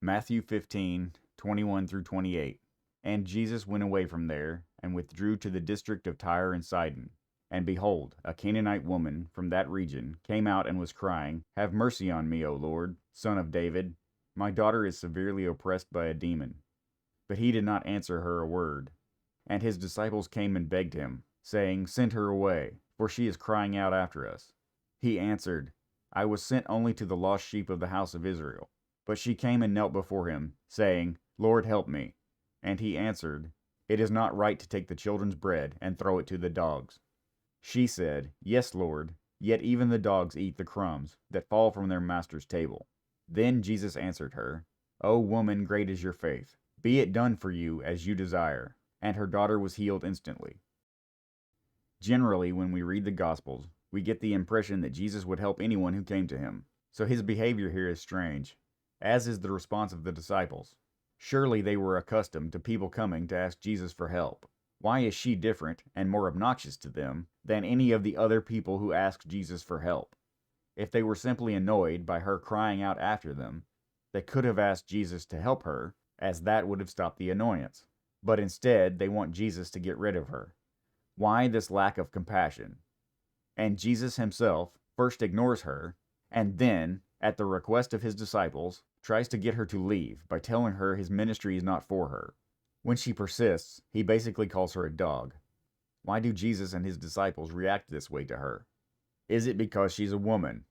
Matthew 15:21 through 28. And Jesus went away from there, and withdrew to the district of Tyre and Sidon. And behold, a Canaanite woman from that region came out and was crying, Have mercy on me, O Lord, Son of David. My daughter is severely oppressed by a demon. But he did not answer her a word. And his disciples came and begged him, saying, Send her away, for she is crying out after us. He answered, I was sent only to the lost sheep of the house of Israel. But she came and knelt before him, saying, Lord, help me. And he answered, It is not right to take the children's bread and throw it to the dogs. She said, Yes, Lord, yet even the dogs eat the crumbs that fall from their master's table. Then Jesus answered her, O woman, great is your faith. Be it done for you as you desire. And her daughter was healed instantly. Generally, when we read the Gospels, we get the impression that Jesus would help anyone who came to him. So his behavior here is strange, as is the response of the disciples. Surely they were accustomed to people coming to ask Jesus for help. Why is she different and more obnoxious to them than any of the other people who asked Jesus for help? If they were simply annoyed by her crying out after them, they could have asked Jesus to help her, as that would have stopped the annoyance. But instead, they want Jesus to get rid of her. Why this lack of compassion? And Jesus himself first ignores her, and then, at the request of his disciples, tries to get her to leave by telling her his ministry is not for her. When she persists, he basically calls her a dog. Why do Jesus and his disciples react this way to her? Is it because she's a woman?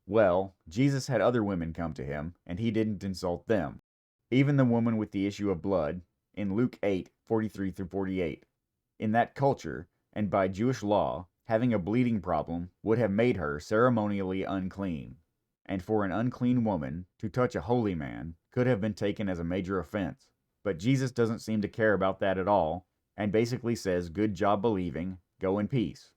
Well, Jesus had other women come to him, and he didn't insult them. Even the woman with the issue of blood, in Luke 8:43 through 48. In that culture, and by Jewish law, having a bleeding problem would have made her ceremonially unclean. And for an unclean woman to touch a holy man could have been taken as a major offense. But Jesus doesn't seem to care about that at all, and basically says, Good job believing, go in peace.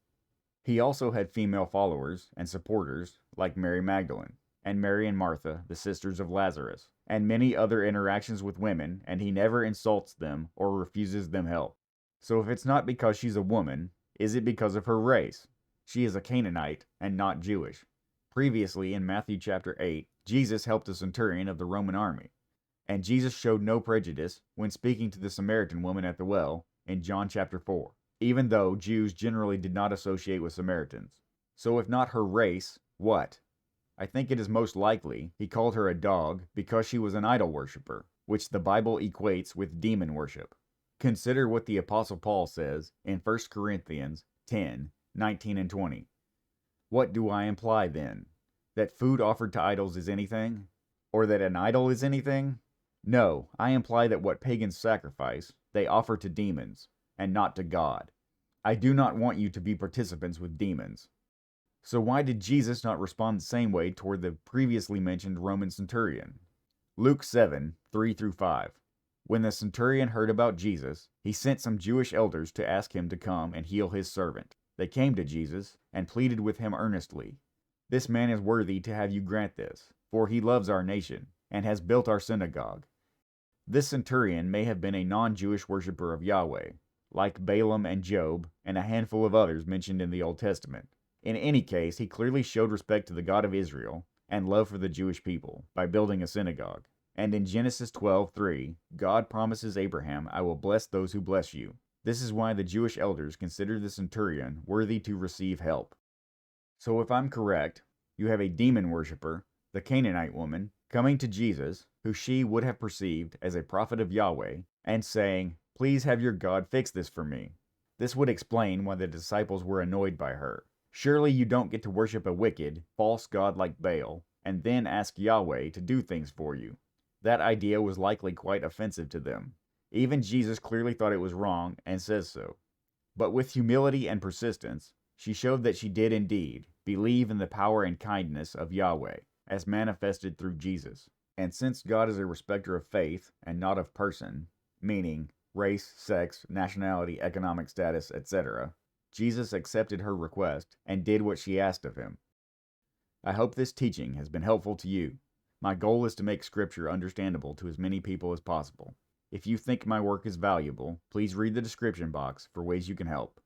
He also had female followers and supporters like Mary Magdalene, and Mary and Martha, the sisters of Lazarus, and many other interactions with women, and he never insults them or refuses them help. So if it's not because she's a woman, is it because of her race? She is a Canaanite and not Jewish. Previously, in Matthew chapter 8, Jesus helped a centurion of the Roman army. And Jesus showed no prejudice when speaking to the Samaritan woman at the well in John chapter 4, even though Jews generally did not associate with Samaritans. So if not her race, what? I think it is most likely he called her a dog because she was an idol worshiper, which the Bible equates with demon worship. Consider what the Apostle Paul says in 1 Corinthians 10:19 and 20. What do I imply then? That food offered to idols is anything? Or that an idol is anything? No, I imply that what pagans sacrifice, they offer to demons, and not to God. I do not want you to be participants with demons. So why did Jesus not respond the same way toward the previously mentioned Roman centurion? Luke 7:3 through 5. When the centurion heard about Jesus, he sent some Jewish elders to ask him to come and heal his servant. They came to Jesus and pleaded with him earnestly. This man is worthy to have you grant this, for he loves our nation and has built our synagogue. This centurion may have been a non-Jewish worshiper of Yahweh, like Balaam and Job and a handful of others mentioned in the Old Testament. In any case, he clearly showed respect to the God of Israel and love for the Jewish people by building a synagogue. And in Genesis 12:3, God promises Abraham, I will bless those who bless you. This is why the Jewish elders considered the centurion worthy to receive help. So if I'm correct, you have a demon worshiper, the Canaanite woman, coming to Jesus, who she would have perceived as a prophet of Yahweh, and saying, Please have your God fix this for me. This would explain why the disciples were annoyed by her. Surely you don't get to worship a wicked, false god like Baal, and then ask Yahweh to do things for you. That idea was likely quite offensive to them. Even Jesus clearly thought it was wrong and says so. But with humility and persistence, she showed that she did indeed believe in the power and kindness of Yahweh, as manifested through Jesus. And since God is a respecter of faith and not of person, meaning race, sex, nationality, economic status, etc., Jesus accepted her request and did what she asked of him. I hope this teaching has been helpful to you. My goal is to make Scripture understandable to as many people as possible. If you think my work is valuable, please read the description box for ways you can help.